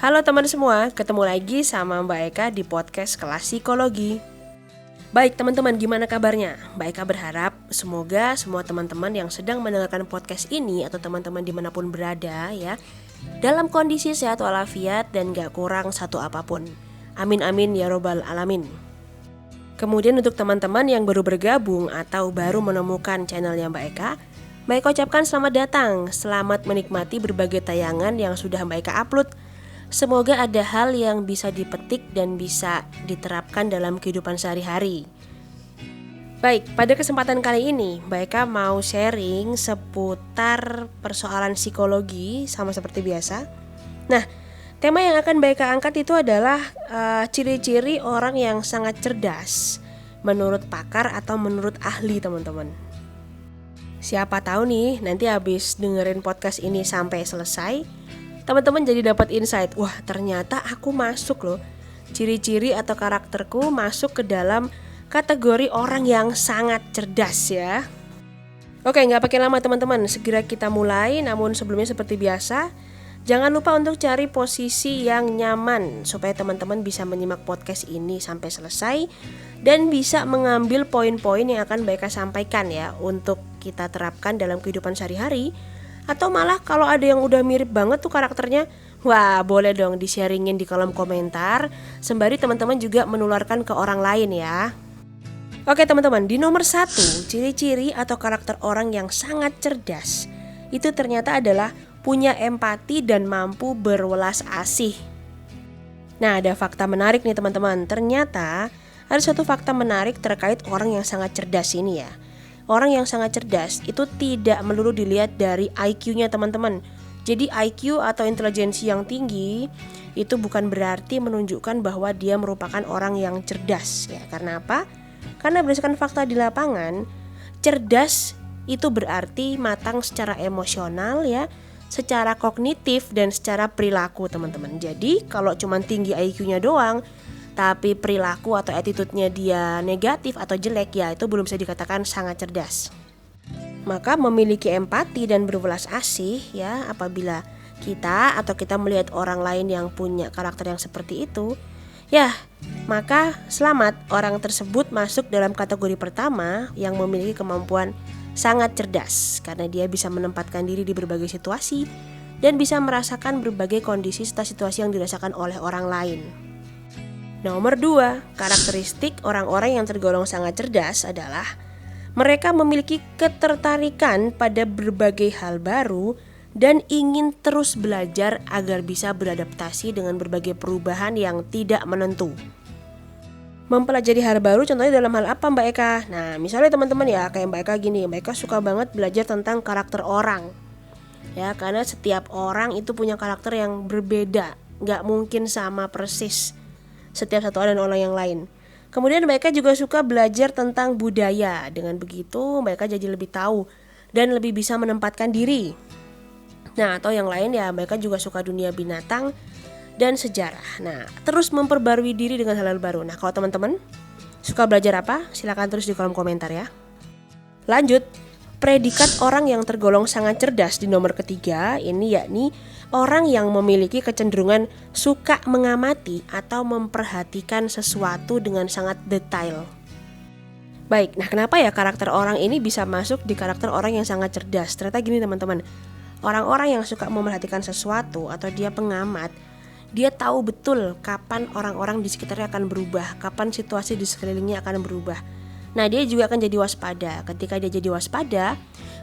Halo teman semua, ketemu lagi sama Mbak Eka di podcast Kelas Psikologi. Baik teman-teman, gimana kabarnya? Mbak Eka berharap semoga semua teman-teman yang sedang mendengarkan podcast ini atau teman-teman dimanapun berada ya, dalam kondisi sehat walafiat dan gak kurang satu apapun. Amin amin ya robbal alamin. Kemudian untuk teman-teman yang baru bergabung atau baru menemukan channelnya Mbak Eka ucapkan selamat datang, selamat menikmati berbagai tayangan yang sudah Mbak Eka upload. Semoga ada hal yang bisa dipetik dan bisa diterapkan dalam kehidupan sehari-hari. Baik, pada kesempatan kali ini Mbak Eka mau sharing seputar persoalan psikologi sama seperti biasa. Nah, tema yang akan Mbak Eka angkat itu adalah ciri-ciri orang yang sangat cerdas menurut pakar atau menurut ahli teman-teman. Siapa tahu nih nanti habis dengerin podcast ini sampai selesai, teman-teman jadi dapat insight, wah ternyata aku masuk loh, ciri-ciri atau karakterku masuk ke dalam kategori orang yang sangat cerdas ya. Oke, gak pakai lama teman-teman, segera kita mulai. Namun sebelumnya seperti biasa, jangan lupa untuk cari posisi yang nyaman supaya teman-teman bisa menyimak podcast ini sampai selesai dan bisa mengambil poin-poin yang akan Mbak Eka sampaikan ya untuk kita terapkan dalam kehidupan sehari-hari. Atau malah kalau ada yang udah mirip banget tuh karakternya, wah boleh dong di-sharingin di kolom komentar, sembari teman-teman juga menularkan ke orang lain ya. Oke teman-teman, di nomor 1, ciri-ciri atau karakter orang yang sangat cerdas itu ternyata adalah punya empati dan mampu berwelas asih. Nah, ada fakta menarik nih teman-teman. Ternyata ada satu fakta menarik terkait orang yang sangat cerdas ini ya. Orang yang sangat cerdas itu tidak melulu dilihat dari IQ-nya teman-teman. Jadi IQ atau intelijensi yang tinggi itu bukan berarti menunjukkan bahwa dia merupakan orang yang cerdas ya. Karena apa? Karena berdasarkan fakta di lapangan, cerdas itu berarti matang secara emosional ya, secara kognitif dan secara perilaku teman-teman. Jadi kalau cuma tinggi IQ-nya doang tapi perilaku atau attitude-nya dia negatif atau jelek ya itu belum bisa dikatakan sangat cerdas. Maka memiliki empati dan berwelas asih ya, apabila kita melihat orang lain yang punya karakter yang seperti itu, ya maka selamat, orang tersebut masuk dalam kategori pertama yang memiliki kemampuan sangat cerdas karena dia bisa menempatkan diri di berbagai situasi dan bisa merasakan berbagai kondisi serta situasi yang dirasakan oleh orang lain. Nomor 2, karakteristik orang-orang yang tergolong sangat cerdas adalah mereka memiliki ketertarikan pada berbagai hal baru dan ingin terus belajar agar bisa beradaptasi dengan berbagai perubahan yang tidak menentu. Mempelajari hal baru contohnya dalam hal apa Mbak Eka? Nah misalnya teman-teman ya, kayak Mbak Eka gini, Mbak Eka suka banget belajar tentang karakter orang ya, karena setiap orang itu punya karakter yang berbeda, gak mungkin sama persis setiap satu dan orang yang lain. Kemudian mereka juga suka belajar tentang budaya. Dengan begitu mereka jadi lebih tahu dan lebih bisa menempatkan diri. Nah atau yang lain ya, mereka juga suka dunia binatang dan sejarah. Nah terus memperbarui diri dengan hal-hal baru. Nah kalau teman-teman suka belajar apa? Silakan tulis di kolom komentar ya. Lanjut, predikat orang yang tergolong sangat cerdas di nomor 3 ini yakni orang yang memiliki kecenderungan suka mengamati atau memperhatikan sesuatu dengan sangat detail. Baik, nah kenapa ya karakter orang ini bisa masuk di karakter orang yang sangat cerdas? Ternyata gini teman-teman, orang-orang yang suka memerhatikan sesuatu atau dia pengamat, dia tahu betul kapan orang-orang di sekitarnya akan berubah, kapan situasi di sekelilingnya akan berubah. Nah dia juga akan jadi waspada. Ketika dia jadi waspada,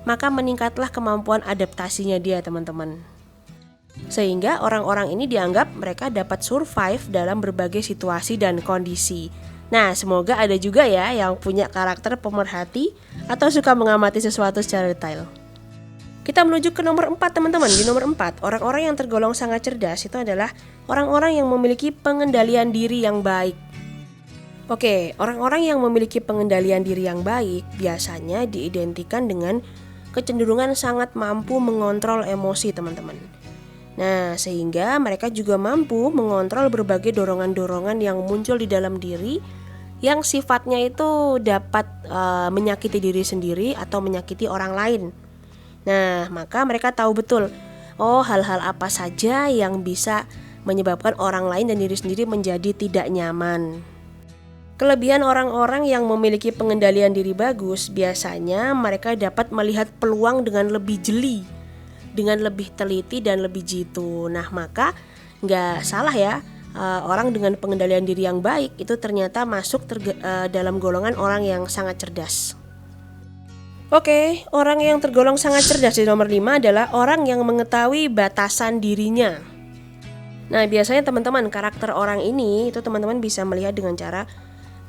maka meningkatlah kemampuan adaptasinya dia teman-teman. Sehingga orang-orang ini dianggap mereka dapat survive dalam berbagai situasi dan kondisi. Nah semoga ada juga ya yang punya karakter pemerhati atau suka mengamati sesuatu secara detail. Kita menuju ke nomor 4 teman-teman. Di nomor 4, orang-orang yang tergolong sangat cerdas itu adalah orang-orang yang memiliki pengendalian diri yang baik. Oke, orang-orang yang memiliki pengendalian diri yang baik biasanya diidentikan dengan kecenderungan sangat mampu mengontrol emosi teman-teman. Nah, sehingga mereka juga mampu mengontrol berbagai dorongan-dorongan yang muncul di dalam diri yang sifatnya itu dapat menyakiti diri sendiri atau menyakiti orang lain. Nah, maka mereka tahu betul, oh hal-hal apa saja yang bisa menyebabkan orang lain dan diri sendiri menjadi tidak nyaman. Kelebihan orang-orang yang memiliki pengendalian diri bagus, biasanya mereka dapat melihat peluang dengan lebih jeli, dengan lebih teliti dan lebih jitu. Nah, maka nggak salah ya, orang dengan pengendalian diri yang baik itu ternyata masuk dalam golongan orang yang sangat cerdas. Oke, orang yang tergolong sangat cerdas di nomor 5 adalah orang yang mengetahui batasan dirinya. Nah, biasanya teman-teman, karakter orang ini itu teman-teman bisa melihat dengan cara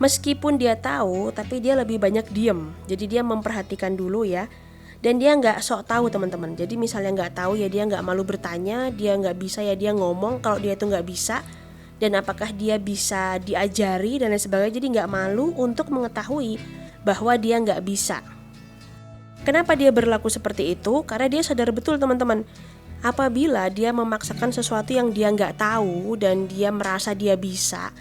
meskipun dia tahu, tapi dia lebih banyak diem. Jadi dia memperhatikan dulu ya. Dan dia nggak sok tahu teman-teman. Jadi misalnya nggak tahu ya dia nggak malu bertanya, dia nggak bisa ya dia ngomong kalau dia itu nggak bisa. Dan apakah dia bisa diajari dan lain sebagainya. Jadi nggak malu untuk mengetahui bahwa dia nggak bisa. Kenapa dia berlaku seperti itu? Karena dia sadar betul teman-teman, apabila dia memaksakan sesuatu yang dia nggak tahu dan dia merasa dia bisa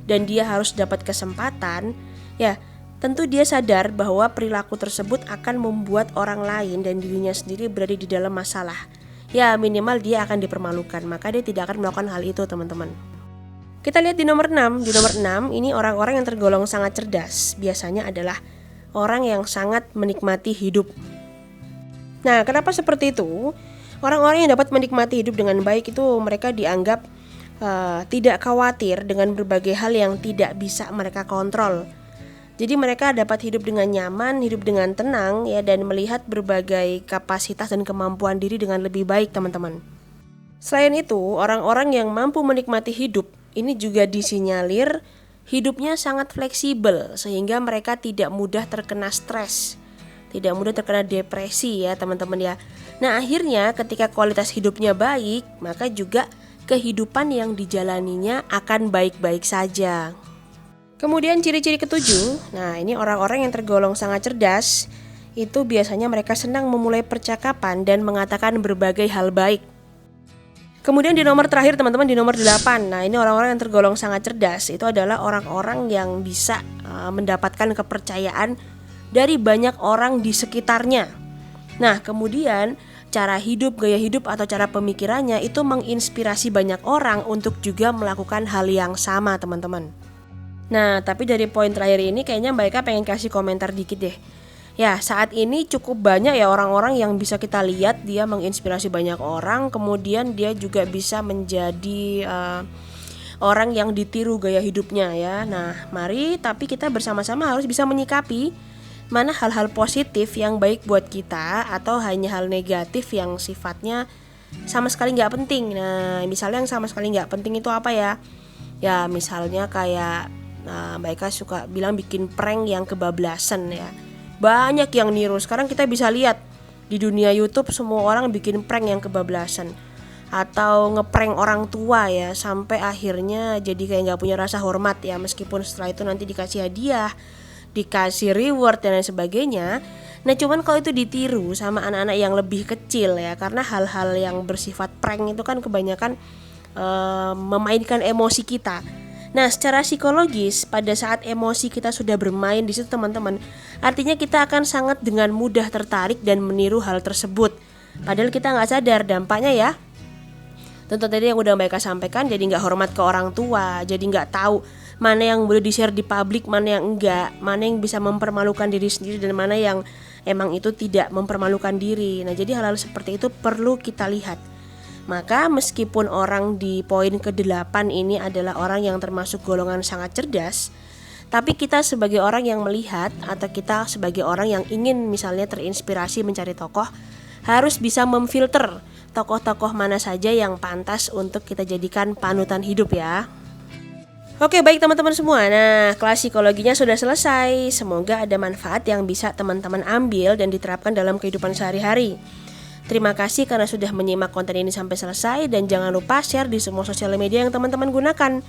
dan dia harus dapat kesempatan, ya tentu dia sadar bahwa perilaku tersebut akan membuat orang lain dan dirinya sendiri berada di dalam masalah. Ya minimal dia akan dipermalukan, maka dia tidak akan melakukan hal itu teman-teman. Kita lihat di nomor 6. Di nomor 6 ini orang-orang yang tergolong sangat cerdas biasanya adalah orang yang sangat menikmati hidup. Nah, kenapa seperti itu? Orang-orang yang dapat menikmati hidup dengan baik itu mereka dianggap tidak khawatir dengan berbagai hal yang tidak bisa mereka kontrol. Jadi mereka dapat hidup dengan nyaman, hidup dengan tenang ya, dan melihat berbagai kapasitas dan kemampuan diri dengan lebih baik teman-teman. Selain itu, orang-orang yang mampu menikmati hidup ini juga disinyalir hidupnya sangat fleksibel sehingga mereka tidak mudah terkena stres, tidak mudah terkena depresi ya teman-teman ya. Nah akhirnya ketika kualitas hidupnya baik, maka juga kehidupan yang dijalaninya akan baik-baik saja. Kemudian ciri-ciri ketujuh, nah ini orang-orang yang tergolong sangat cerdas, itu biasanya mereka senang memulai percakapan dan mengatakan berbagai hal baik. Kemudian di nomor terakhir teman-teman, di nomor 8. Nah ini orang-orang yang tergolong sangat cerdas. Itu adalah orang-orang yang bisa mendapatkan kepercayaan dari banyak orang di sekitarnya. Nah kemudian cara hidup, gaya hidup atau cara pemikirannya itu menginspirasi banyak orang untuk juga melakukan hal yang sama teman-teman. Nah tapi dari poin terakhir ini kayaknya Mbak Eka pengen kasih komentar dikit deh. Ya saat ini cukup banyak ya orang-orang yang bisa kita lihat dia menginspirasi banyak orang. Kemudian dia juga bisa menjadi orang yang ditiru gaya hidupnya ya. Nah mari tapi kita bersama-sama harus bisa menyikapi mana hal-hal positif yang baik buat kita atau hanya hal negatif yang sifatnya sama sekali gak penting. Nah misalnya yang sama sekali gak penting itu apa ya? Ya misalnya kayak Mbak Eka suka bilang bikin prank yang kebablasan ya. Banyak yang niru. Sekarang kita bisa lihat di dunia YouTube semua orang bikin prank yang kebablasan atau ngeprank orang tua ya, sampai akhirnya jadi kayak nggak punya rasa hormat ya, meskipun setelah itu nanti dikasih hadiah, dikasih reward dan lain sebagainya. Nah cuman kalau itu ditiru sama anak-anak yang lebih kecil ya, karena hal-hal yang bersifat prank itu kan kebanyakan memainkan emosi kita. Nah secara psikologis pada saat emosi kita sudah bermain di situ teman-teman, artinya kita akan sangat dengan mudah tertarik dan meniru hal tersebut. Padahal kita nggak sadar dampaknya ya. Tentu tadi yang udah Mbak Eka sampaikan, jadi nggak hormat ke orang tua, jadi nggak tahu mana yang boleh di-share di publik, mana yang enggak, mana yang bisa mempermalukan diri sendiri dan mana yang emang itu tidak mempermalukan diri. Nah jadi hal-hal seperti itu perlu kita lihat. Maka meskipun orang di poin ke-8 ini adalah orang yang termasuk golongan sangat cerdas, tapi kita sebagai orang yang melihat atau kita sebagai orang yang ingin misalnya terinspirasi mencari tokoh, harus bisa memfilter tokoh-tokoh mana saja yang pantas untuk kita jadikan panutan hidup ya. Oke baik teman-teman semua, nah kelas psikologinya sudah selesai. Semoga ada manfaat yang bisa teman-teman ambil dan diterapkan dalam kehidupan sehari-hari. Terima kasih karena sudah menyimak konten ini sampai selesai, dan jangan lupa share di semua sosial media yang teman-teman gunakan.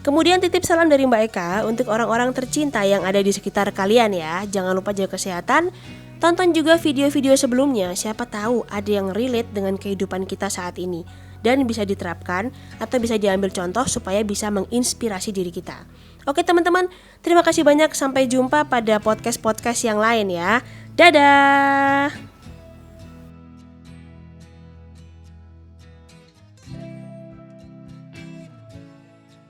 Kemudian titip salam dari Mbak Eka untuk orang-orang tercinta yang ada di sekitar kalian ya. Jangan lupa jaga kesehatan. Tonton juga video-video sebelumnya, siapa tahu ada yang relate dengan kehidupan kita saat ini dan bisa diterapkan atau bisa diambil contoh supaya bisa menginspirasi diri kita. Oke teman-teman, terima kasih banyak, sampai jumpa pada podcast-podcast yang lain ya. Dadah.